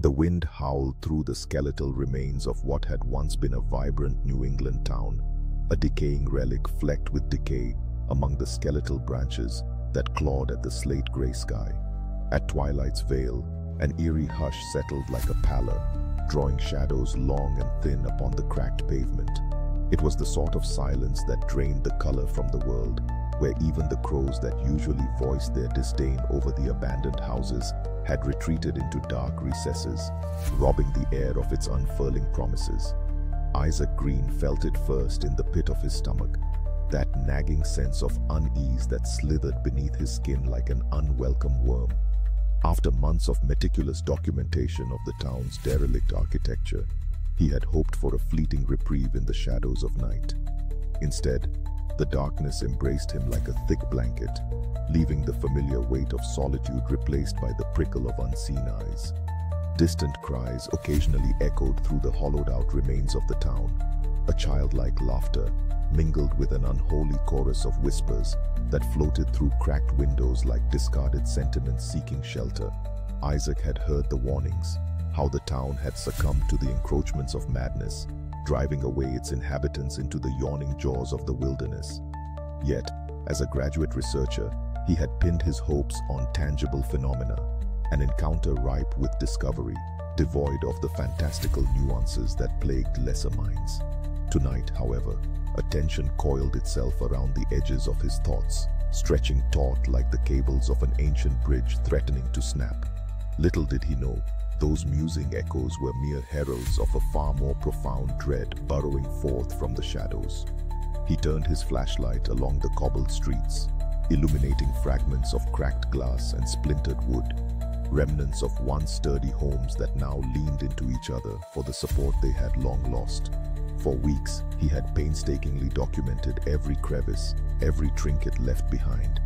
The wind howled through the skeletal remains of what had once been a vibrant New England town, a decaying relic flecked with decay among the skeletal branches that clawed at the slate-gray sky. At twilight's veil, an eerie hush settled like a pallor, drawing shadows long and thin upon the cracked pavement. It was the sort of silence that drained the color from the world, where even the crows that usually voiced their disdain over the abandoned houses had retreated into dark recesses, robbing the air of its unfurling promises. Isaac Green felt it first in the pit of his stomach, that nagging sense of unease that slithered beneath his skin like an unwelcome worm. After months of meticulous documentation of the town's derelict architecture, he had hoped for a fleeting reprieve in the shadows of night. Instead, the darkness embraced him like a thick blanket, leaving the familiar weight of solitude replaced by the prickle of unseen eyes. Distant cries occasionally echoed through the hollowed-out remains of the town, a childlike laughter mingled with an unholy chorus of whispers that floated through cracked windows like discarded sentiments seeking shelter. Isaac had heard the warnings, how the town had succumbed to the encroachments of madness, driving away its inhabitants into the yawning jaws of the wilderness. Yet, as a graduate researcher, he had pinned his hopes on tangible phenomena, an encounter ripe with discovery, devoid of the fantastical nuances that plagued lesser minds. Tonight, however, a tension coiled itself around the edges of his thoughts, stretching taut like the cables of an ancient bridge threatening to snap. Little did he know, those musing echoes were mere heralds of a far more profound dread burrowing forth from the shadows. He turned his flashlight along the cobbled streets, illuminating fragments of cracked glass and splintered wood, remnants of once sturdy homes that now leaned into each other for the support they had long lost. For weeks, he had painstakingly documented every crevice, every trinket left behind.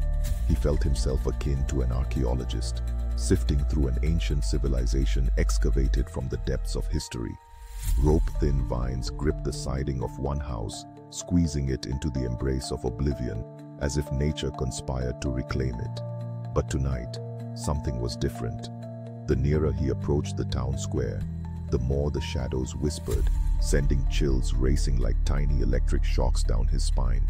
He felt himself akin to an archaeologist, sifting through an ancient civilization excavated from the depths of history. Rope-thin vines gripped the siding of one house, squeezing it into the embrace of oblivion, as if nature conspired to reclaim it. But tonight, something was different. The nearer he approached the town square, the more the shadows whispered, sending chills racing like tiny electric shocks down his spine.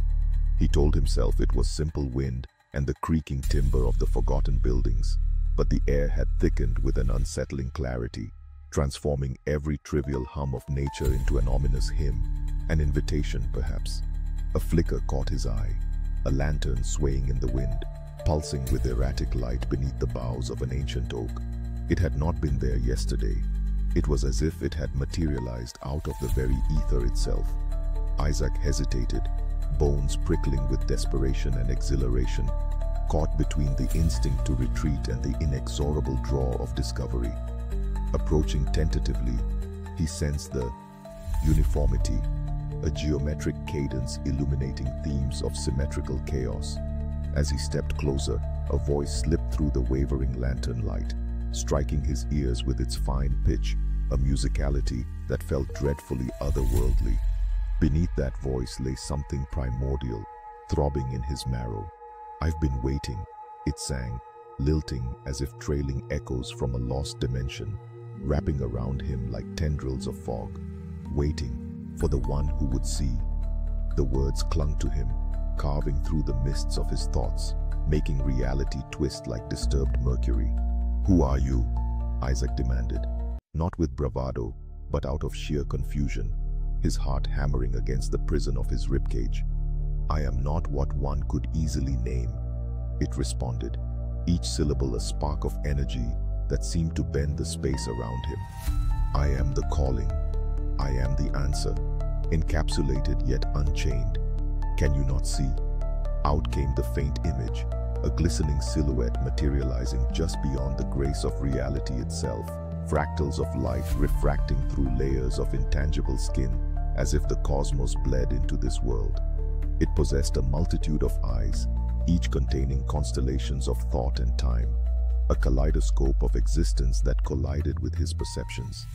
He told himself it was simple wind and the creaking timber of the forgotten buildings, but the air had thickened with an unsettling clarity, transforming every trivial hum of nature into an ominous hymn, an invitation perhaps. A flicker caught his eye, a lantern swaying in the wind, pulsing with erratic light beneath the boughs of an ancient oak. It had not been there yesterday. It was as if it had materialized out of the very ether itself. Isaac hesitated, bones prickling with desperation and exhilaration, caught between the instinct to retreat and the inexorable draw of discovery. Approaching tentatively, he sensed the uniformity, a geometric cadence illuminating themes of symmetrical chaos. As he stepped closer, a voice slipped through the wavering lantern light, striking his ears with its fine pitch, a musicality that felt dreadfully otherworldly. Beneath that voice lay something primordial, throbbing in his marrow. "I've been waiting," it sang, lilting as if trailing echoes from a lost dimension, wrapping around him like tendrils of fog, waiting for the one who would see. The words clung to him, carving through the mists of his thoughts, making reality twist like disturbed mercury. "Who are you?" Isaac demanded, not with bravado, but out of sheer confusion, his heart hammering against the prison of his ribcage. "I am not what one could easily name," it responded, each syllable a spark of energy that seemed to bend the space around him. "I am the calling. I am the answer, encapsulated yet unchained. Can you not see?" Out came the faint image, a glistening silhouette materializing just beyond the grace of reality itself, fractals of light refracting through layers of intangible skin, as if the cosmos bled into this world. It possessed a multitude of eyes, each containing constellations of thought and time, a kaleidoscope of existence that collided with his perceptions.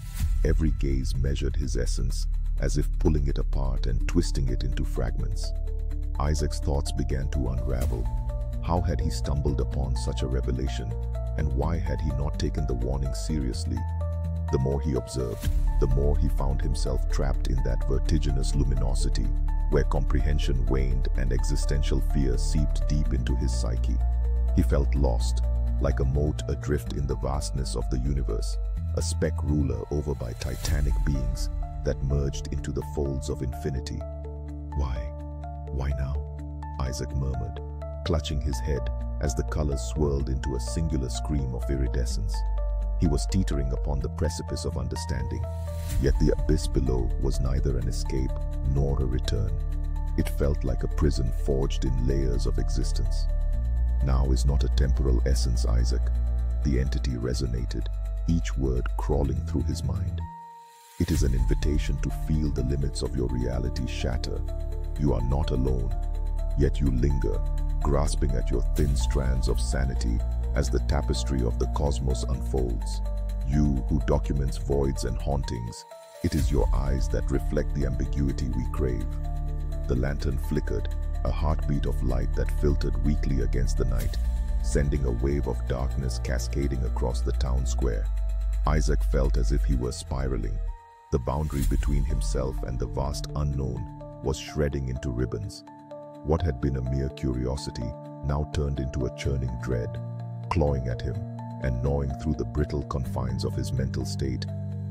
Every gaze measured his essence, as if pulling it apart and twisting it into fragments. Isaac's thoughts began to unravel. How had he stumbled upon such a revelation, and why had he not taken the warning seriously? The more he observed, the more he found himself trapped in that vertiginous luminosity, where comprehension waned and existential fear seeped deep into his psyche. He felt lost, like a mote adrift in the vastness of the universe, a speck ruler over by titanic beings that merged into the folds of infinity. Why? Why now? Isaac murmured, clutching his head as the colors swirled into a singular scream of iridescence. He was teetering upon the precipice of understanding, yet the abyss below was neither an escape nor a return. It felt like a prison forged in layers of existence. Now is not a temporal essence, Isaac. The entity resonated, each word crawling through his mind. It is an invitation to feel the limits of your reality shatter. You are not alone, yet you linger, grasping at your thin strands of sanity as the tapestry of the cosmos unfolds. You who documents voids and hauntings, it is your eyes that reflect the ambiguity we crave. The lantern flickered, a heartbeat of light that filtered weakly against the night, sending a wave of darkness cascading across the town square. Isaac felt as if he were spiraling. The boundary between himself and the vast unknown was shredding into ribbons. What had been a mere curiosity now turned into a churning dread, clawing at him and gnawing through the brittle confines of his mental state,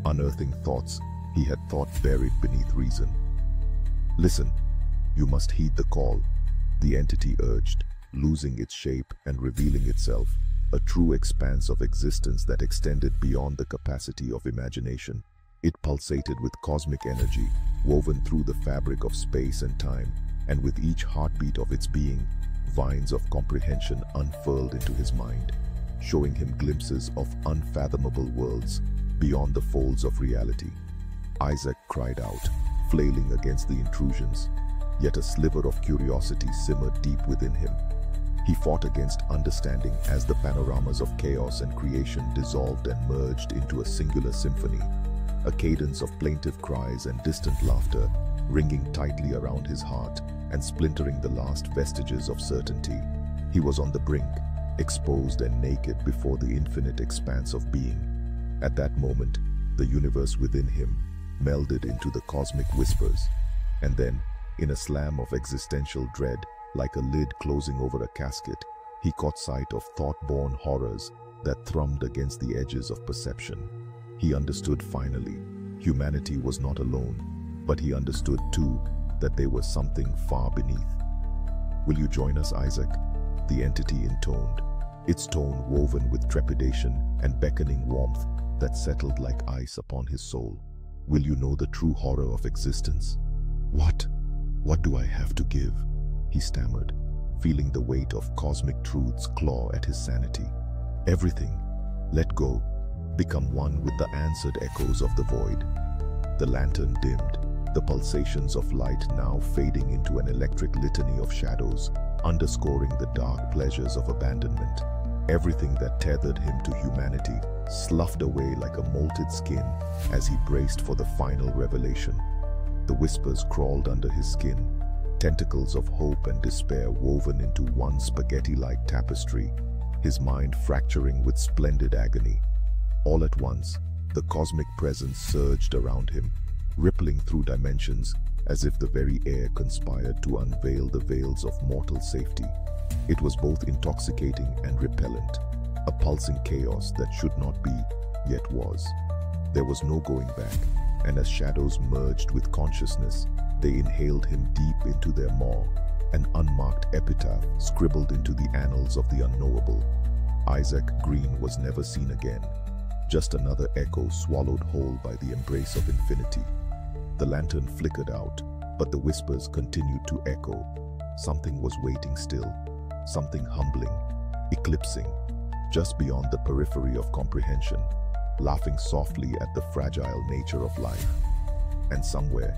unearthing thoughts he had thought buried beneath reason. Listen, you must heed the call, the entity urged, losing its shape and revealing itself, a true expanse of existence that extended beyond the capacity of imagination. It pulsated with cosmic energy, woven through the fabric of space and time, and with each heartbeat of its being, vines of comprehension unfurled into his mind, showing him glimpses of unfathomable worlds beyond the folds of reality. Isaac cried out, flailing against the intrusions, yet a sliver of curiosity simmered deep within him. He fought against understanding as the panoramas of chaos and creation dissolved and merged into a singular symphony, a cadence of plaintive cries and distant laughter ringing tightly around his heart and splintering the last vestiges of certainty. He was on the brink, exposed and naked before the infinite expanse of being. At that moment, the universe within him melded into the cosmic whispers, and then, in a slam of existential dread, like a lid closing over a casket, he caught sight of thought-born horrors that thrummed against the edges of perception. He understood finally, humanity was not alone, but he understood too that there was something far beneath. Will you join us, Isaac? The entity intoned, its tone woven with trepidation and beckoning warmth that settled like ice upon his soul. Will you know the true horror of existence? What do I have to give? He stammered, feeling the weight of cosmic truths claw at his sanity. Everything. Let go. Become one with the answered echoes of the void. The lantern dimmed, the pulsations of light now fading into an electric litany of shadows, underscoring the dark pleasures of abandonment. Everything that tethered him to humanity sloughed away like a molted skin as he braced for the final revelation. The whispers crawled under his skin, tentacles of hope and despair woven into one spaghetti-like tapestry, his mind fracturing with splendid agony. All at once, the cosmic presence surged around him, rippling through dimensions as if the very air conspired to unveil the veils of mortal safety. It was both intoxicating and repellent, a pulsing chaos that should not be, yet was. There was no going back, and as shadows merged with consciousness, they inhaled him deep into their maw, an unmarked epitaph scribbled into the annals of the unknowable. Isaac Green was never seen again, just another echo swallowed whole by the embrace of infinity. The lantern flickered out, but the whispers continued to echo. Something was waiting still, something humbling, eclipsing, just beyond the periphery of comprehension, laughing softly at the fragile nature of life. And somewhere,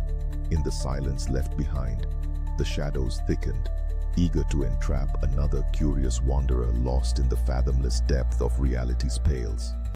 in the silence left behind, the shadows thickened, eager to entrap another curious wanderer lost in the fathomless depth of reality's pales.